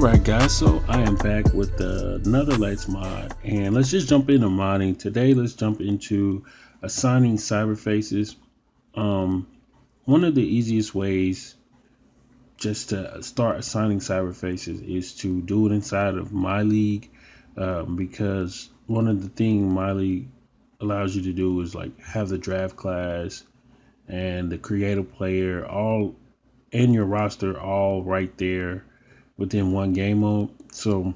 Alright guys, so I am back with another Let's Mod, and let's just jump into modding. Today let's jump into assigning cyber faces. One of the easiest ways just to start assigning cyber faces is to do it inside of My League, because one of the things My League allows you to do is like have the draft class and the creative player all in your roster all right there within one game mode. So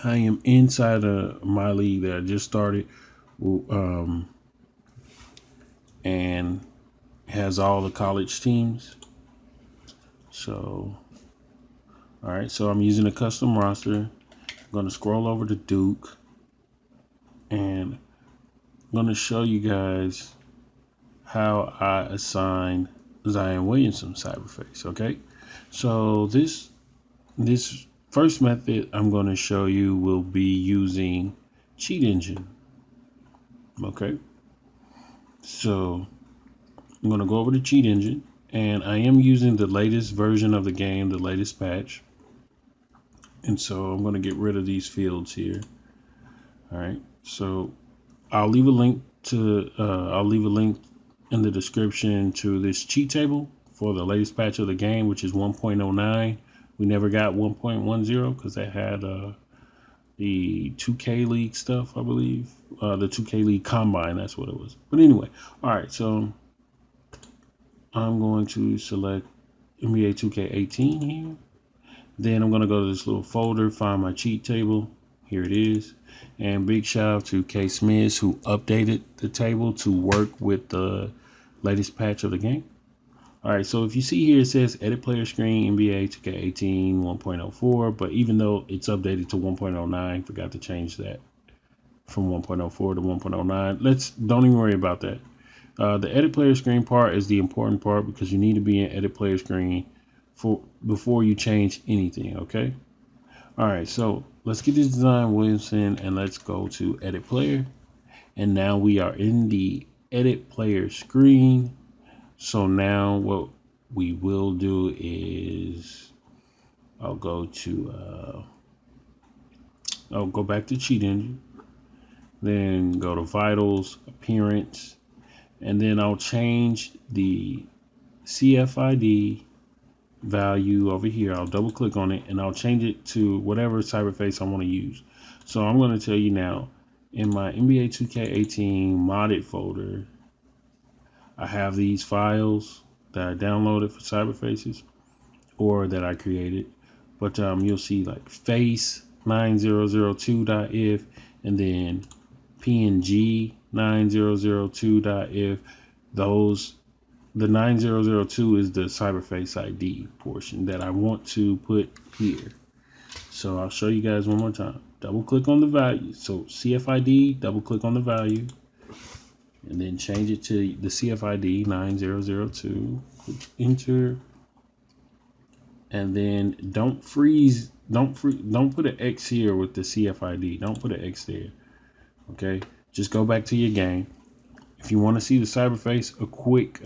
I am inside of My League that I just started, and has all the college teams. So, all right, so I'm using a custom roster. I'm going to scroll over to Duke, and I'm going to show you guys how I assign Zion Williamson cyberface. Okay, so this first method I'm going to show you will be using Cheat Engine. Okay, so I'm going to go over to Cheat Engine, and I am using the latest version of the game, the latest patch. And so I'm going to get rid of these fields here. All right, so I'll leave a link in the description to this cheat table for the latest patch of the game, which is 1.09. We never got 1.10 because that had the 2K League stuff, I believe. The 2K League Combine, that's what it was. But anyway, all right, so I'm going to select NBA 2K18 here. Then I'm going to go to this little folder, find my cheat table. Here it is. And big shout out to K Smiths who updated the table to work with the latest patch of the game. All right, so if you see here, it says edit player screen, NBA 2K18 1.04, but even though it's updated to 1.09, forgot to change that from 1.04 to 1.09. Don't even worry about that. The edit player screen part is the important part because you need to be in edit player screen before you change anything. Okay. All right, so let's get this Zion Williamson and let's go to edit player. And now we are in the edit player screen. So now what we will do is I'll go back to Cheat Engine, then go to Vitals, Appearance, and then I'll change the CFID value over here. I'll double click on it and I'll change it to whatever cyberface I want to use. So I'm going to tell you now, in my NBA 2K18 modded folder, I have these files that I downloaded for cyberfaces or that I created, but you'll see like face 9002.if and then png 9002.if. The 9002 is the cyberface ID portion that I want to put here. So I'll show you guys one more time. Double click on the value. So CFID, double click on the value, and then change it to the CFID 9002. Click enter, and then don't put an X here with the CFID. Don't put an X there. Okay, just go back to your game. If you want to see the cyberface, a quick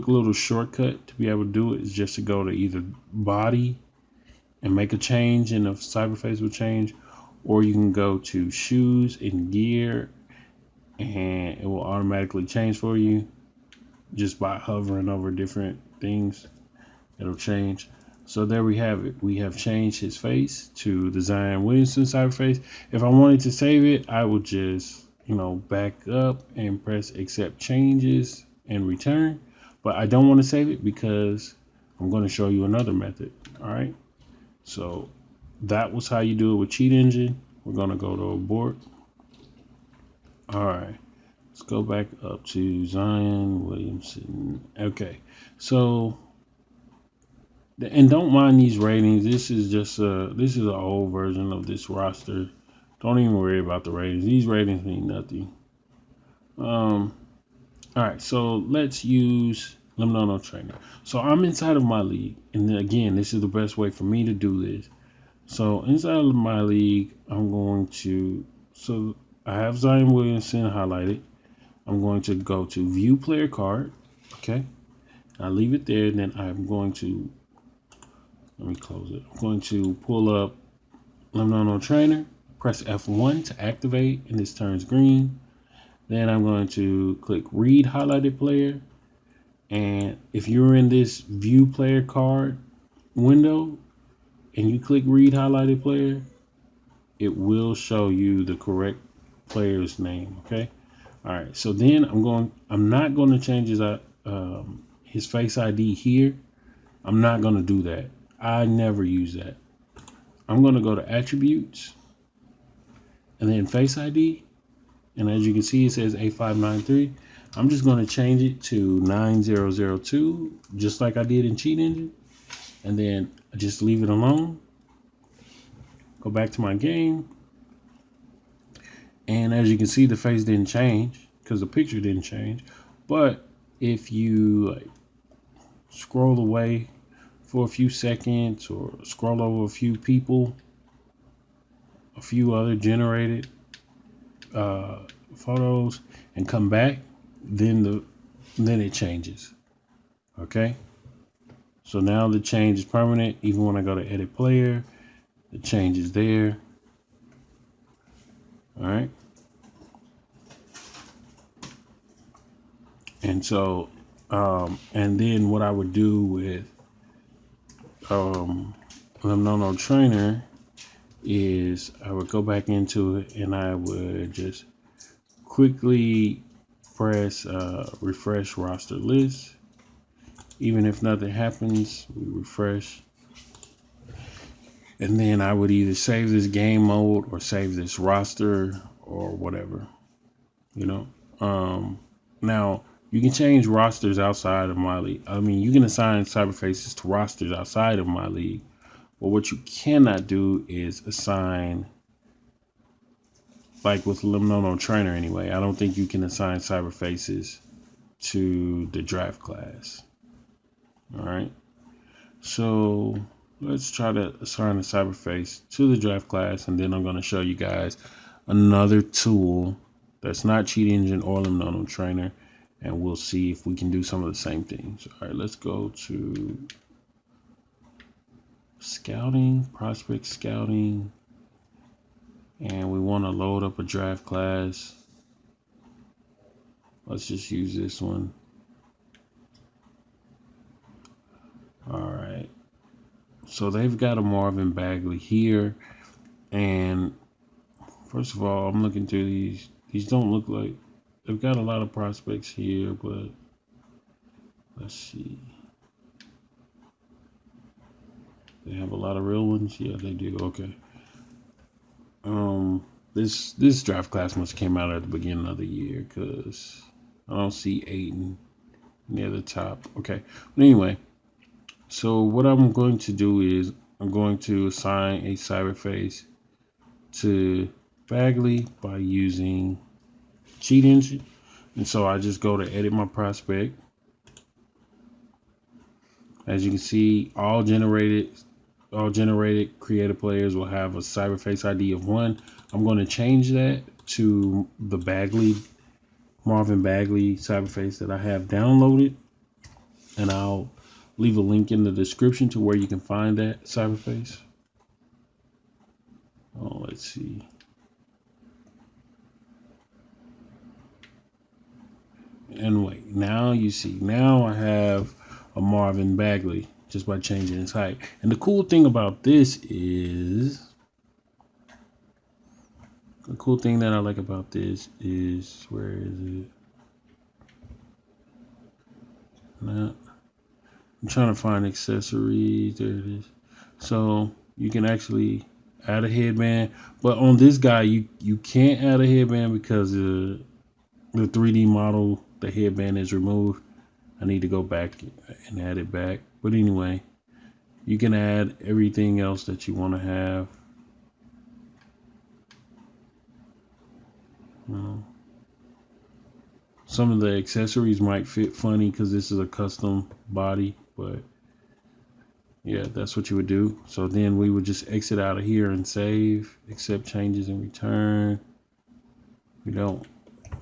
little shortcut to be able to do it is just to go to either body and make a change, and the cyberface will change, or you can go to shoes and gear, and it will automatically change for you just by hovering over different things. It'll change. So there we have it. We have changed his face to the Zion Williamson cyberface. If I wanted to save it, I would just back up and press accept changes and return, but I don't want to save it because I'm going to show you another method. All right, so that was how you do it with Cheat Engine. We're going to go to abort. All right, let's go back up to Zion Williamson. Okay, so and don't mind these ratings. This is just this is an old version of this roster. Don't even worry about the ratings. These ratings mean nothing. All right, so let's use no trainer. So I'm inside of My League, and then again, this is the best way for me to do this. So inside of My League, I'm going to, so I have Zion Williamson highlighted. I'm going to go to View Player Card. Okay, I leave it there, and then I'm going to Let me close it. I'm going to pull up Limnono Trainer, press F1 to activate, and this turns green. Then I'm going to click Read Highlighted Player. And if you're in this View Player Card window and you click Read Highlighted Player, it will show you the correct player's name. Okay. All right. So then I'm not going to change his Face ID here. I'm not going to do that. I never use that. I'm going to go to Attributes and then Face ID. And as you can see, it says A593. I'm just going to change it to 9002, just like I did in Cheat Engine. And then just leave it alone. Go back to my game. And as you can see, the face didn't change because the picture didn't change. But if you scroll away for a few seconds or scroll over a few people, a few other generated photos, and come back, then it changes. Okay, so now the change is permanent. Even when I go to edit player, the change is there. All right, and so and then what I would do with Limnono Trainer is I would go back into it and I would just quickly press refresh roster list. Even if nothing happens, we refresh. And then I would either save this game mode or save this roster or whatever, you know. Now you can change rosters outside of my league. I mean, you can assign cyberfaces to rosters outside of my league. But what you cannot do is assign, like with Limnono Trainer anyway, I don't think you can assign cyberfaces to the draft class. All right, so let's try to assign a cyberface to the draft class, and then I'm going to show you guys another tool that's not Cheat Engine or Limnono Trainer, and we'll see if we can do some of the same things. All right, let's go to Scouting, Prospect Scouting, and we want to load up a draft class. Let's just use this one. All right, so they've got a Marvin Bagley here, and first of all, I'm looking through these. These don't look like, they've got a lot of prospects here, but let's see. They have a lot of real ones. Yeah, they do. Okay. This draft class must have came out at the beginning of the year because I don't see Aiden near the top. Okay. But anyway, so what I'm going to do is I'm going to assign a cyberface to Bagley by using Cheat Engine. And so I just go to edit my prospect. As you can see, all generated creative players will have a cyberface ID of 1. I'm going to change that to the Marvin Bagley cyberface that I have downloaded, and I'll leave a link in the description to where you can find that cyberface. Oh, let's see. Anyway, now you see, now I have a Marvin Bagley just by changing his height. And the cool thing about this is, the cool thing that I like about this is, where is it? Now, I'm trying to find accessories. There it is. So you can actually add a headband, but on this guy you can't add a headband because the 3D model, the headband is removed. I need to go back and add it back. But anyway, you can add everything else that you want to have. Some of the accessories might fit funny because this is a custom body, but yeah, that's what you would do. So then we would just exit out of here and save, accept changes and return. We don't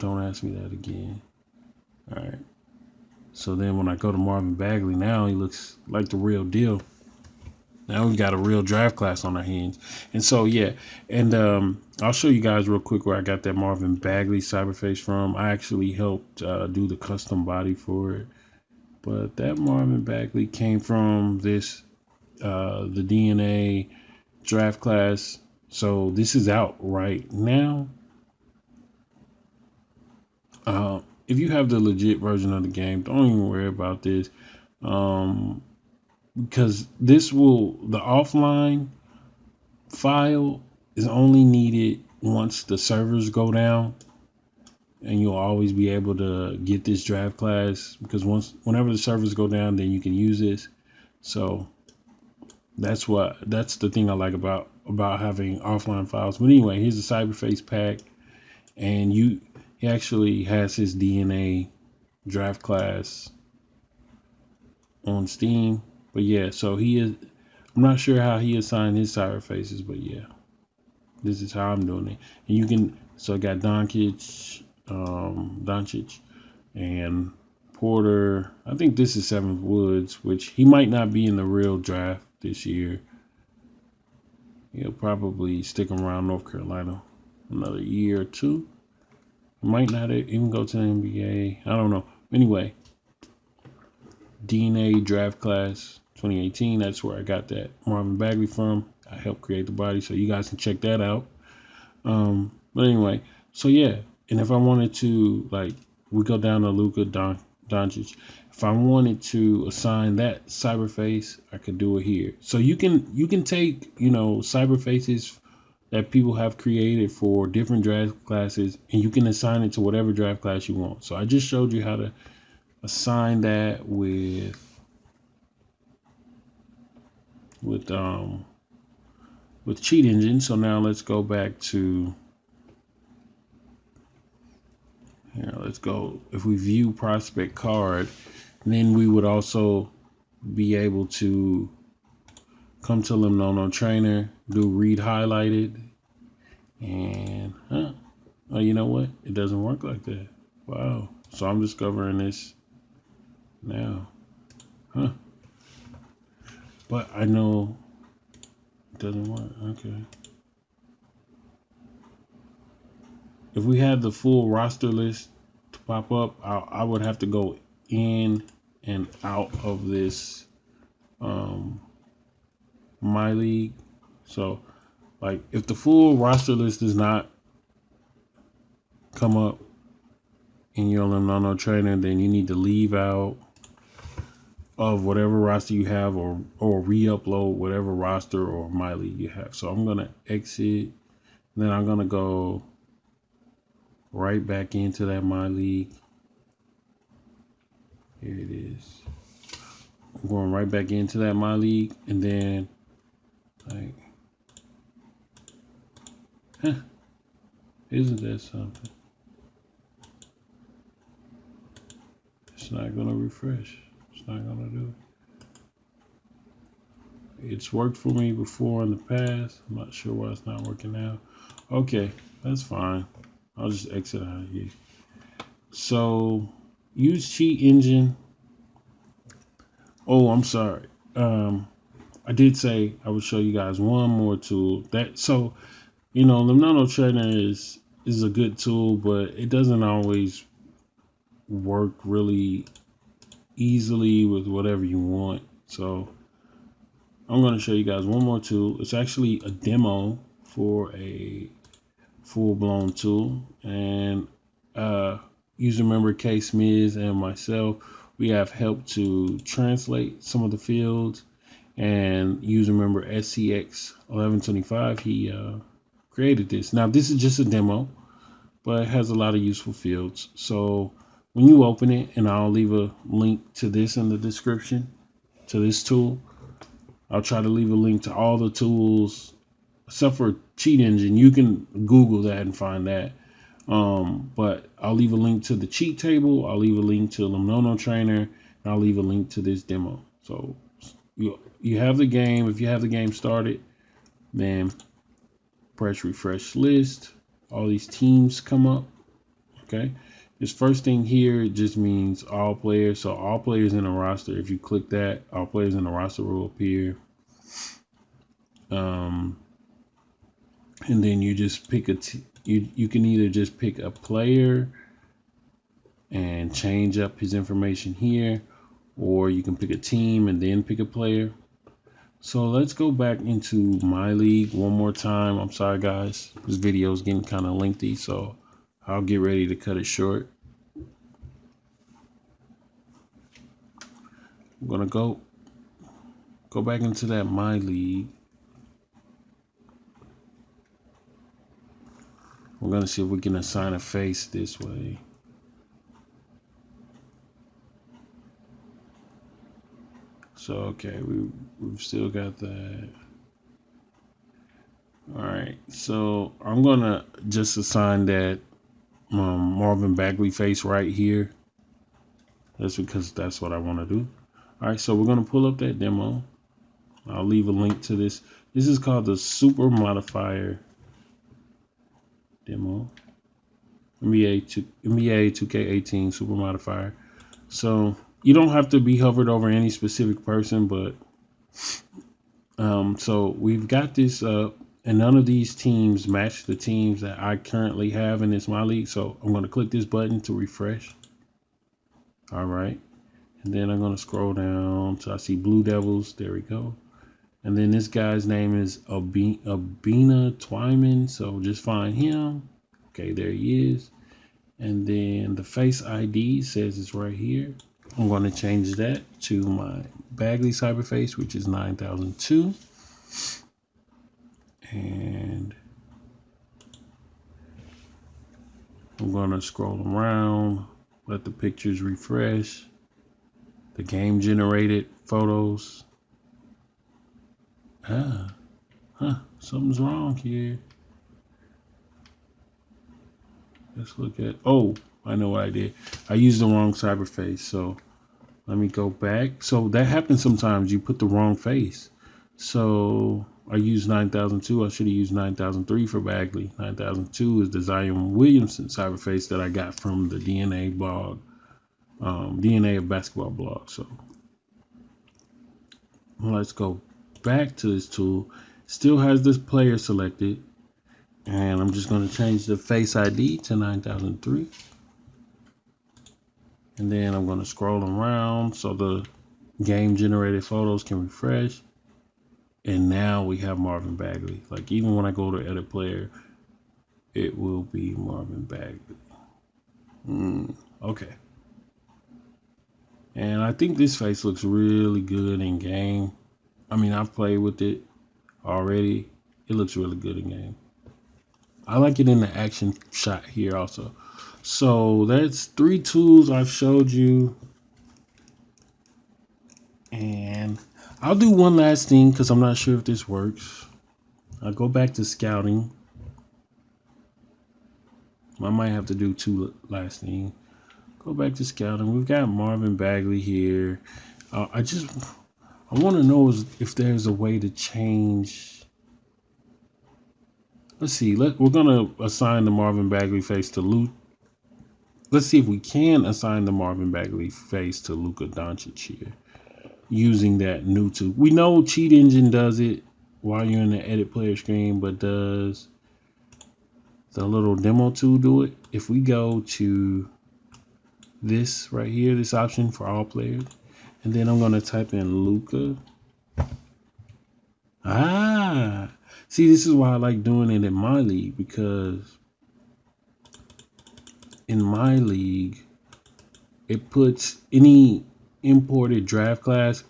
ask me that again. All right. So then when I go to Marvin Bagley now, he looks like the real deal. Now we've got a real draft class on our hands. And so, yeah. And I'll show you guys real quick where I got that Marvin Bagley cyberface from. I actually helped do the custom body for it. But that Marvin Bagley came from this, the DNA draft class. So this is out right now. If you have the legit version of the game, don't even worry about this. Because this will, the offline file is only needed once the servers go down, and you'll always be able to get this draft class, because whenever the servers go down, then you can use this. So that's the thing I like about having offline files. But anyway, here's the cyberface pack, and he actually has his DNA draft class on Steam. But yeah, so I'm not sure how he assigned his cyberfaces, but yeah, this is how I'm doing it. And you can, so I got Doncic, and Porter. I think this is 7th Woods, which he might not be in the real draft this year. He'll probably stick around North Carolina another year or two. He might not even go to the NBA. I don't know. Anyway, DNA draft class 2018. That's where I got that Marvin Bagley from. I helped create the body, so you guys can check that out. But anyway, so yeah. And if I wanted to, like, we go down to Luka Doncic. If I wanted to assign that cyberface, I could do it here. So you can take, cyberfaces that people have created for different draft classes, and you can assign it to whatever draft class you want. So I just showed you how to assign that with Cheat Engine. So now let's go back to here. Let's go. If we view prospect card, then we would also be able to come to Limnono Trainer, do read highlighted, and oh, you know what? It doesn't work like that. Wow. So I'm discovering this now. But I know it doesn't work. Okay. If we had the full roster list to pop up, I would have to go in and out of this My League. So, like, if the full roster list does not come up in your Limnono Trainer, then you need to leave out of whatever roster you have, or re-upload whatever roster or My League you have. So I'm gonna exit, and then I'm gonna go right back into that My League. Here it is. I'm going right back into that My League, and then isn't that something? It's not gonna refresh. It's not gonna do it. It's worked for me before in the past. I'm not sure why it's not working now. Okay, that's fine. I'll just exit out of here. So use Cheat Engine. Oh, I'm sorry. I did say I would show you guys one more tool. Limnono Trainer is a good tool, but it doesn't always work really easily with whatever you want. So I'm going to show you guys one more tool. It's actually a demo for a full-blown tool, and user member K Smiz and myself, we have helped to translate some of the fields, and user member SCX1125, he created this. Now this is just a demo, but it has a lot of useful fields. So when you open it, and I'll leave a link to this in the description, to this tool, I'll try to leave a link to all the tools except for Cheat Engine. You can Google that and find that. But I'll leave a link to the cheat table. I'll leave a link to Limnono Trainer, and I'll leave a link to this demo. So you have the game. If you have the game started, then press refresh list. All these teams come up. Okay. This first thing here just means all players. So all players in the roster. If you click that, all players in the roster will appear. and then you just pick you can either just pick a player and change up his information here, or you can pick a team and then pick a player. So let's go back into my league one more time. I'm sorry guys, this video is getting kind of lengthy, so I'll get ready to cut it short. I'm gonna go back into that my league. We're gonna see if we can assign a face this way. So okay, we've still got that. All right, so I'm gonna just assign that Marvin Bagley face right here. That's because that's what I want to do. All right, so we're gonna pull up that demo. I'll leave a link to this. This is called the Super Modifier demo. NBA 2K18 Super Modifier. So you don't have to be hovered over any specific person, but so we've got this up, and none of these teams match the teams that I currently have in this my league. So I'm going to click this button to refresh. All right, and then I'm going to scroll down till I see Blue Devils. There we go. And then this guy's name is Abina Twyman, so just find him. Okay, there he is. And then the face ID says it's right here. I'm going to change that to my Bagley cyberface, which is 9002. And I'm going to scroll around, let the pictures refresh, the game generated photos. Something's wrong here. Let's look at, oh, I know what I did. I used the wrong cyberface, so let me go back. So that happens sometimes, you put the wrong face. So I used 9002, I should have used 9003 for Bagley. 9002 is the Zion Williamson cyberface that I got from the DNA blog, DNA of basketball blog. So let's go back to this tool. Still has this player selected, and I'm just going to change the face ID to 9003. And then I'm going to scroll around so the game generated photos can refresh. And now we have Marvin Bagley. Like, even when I go to edit player, it will be Marvin Bagley. Okay. And I think this face looks really good in game. I mean, I've played with it already. It looks really good in game. I like it in the action shot here also. So that's 3 tools I've showed you. And I'll do one last thing because I'm not sure if this works. I'll go back to scouting. I might have to do 2 last things. Go back to scouting. We've got Marvin Bagley here. I want to know if there's a way to change. Let's see. We're going to assign the Marvin Bagley face to Luke. Let's see if we can assign the Marvin Bagley face to Luka Doncic here using that new tool. We know Cheat Engine does it while you're in the edit player screen, but does the little demo tool do it? If we go to this right here, this option for all players, and then I'm going to type in Luka. See, this is why I like doing it in my league, because in my league, it puts any imported draft class,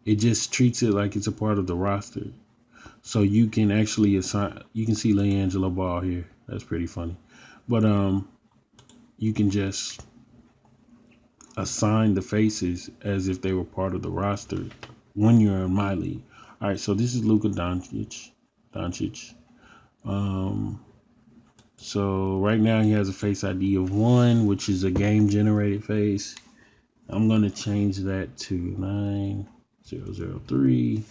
it just treats it like it's a part of the roster. So you can actually assign, you can see LeAngelo Ball here. That's pretty funny. But you can just assign the faces as if they were part of the roster when you're in my league. All right, so this is Luka Doncic. So right now he has a face ID of 1, which is a game generated face. I'm going to change that to 9003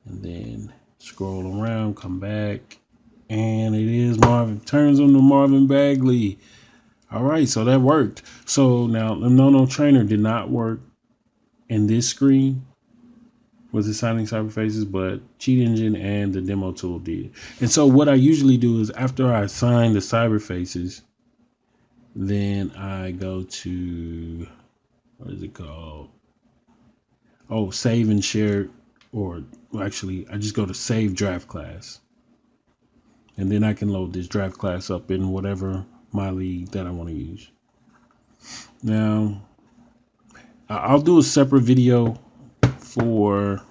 and then scroll around, come back, and it is Marvin. Turns on to Marvin Bagley. All right, so that worked. So now the no trainer did not work in this screen. was assigning cyber faces, but Cheat Engine and the demo tool did. And so what I usually do is after I assign the cyber faces, then I go to, what is it called? Oh, save and share, or actually I just go to save draft class. And then I can load this draft class up in whatever my league that I want to use. Now, I'll do a separate video for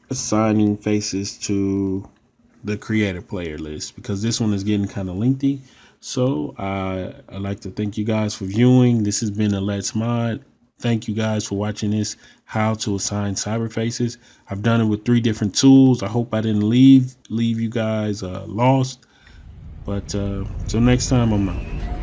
assigning faces to the creator player list, because this one is getting kind of lengthy. So I'd like to thank you guys for viewing. This has been a Let's Mod. Thank you guys for watching this, how to assign cyber faces. I've done it with 3 different tools. I hope I didn't leave you guys lost. But till next time, I'm out.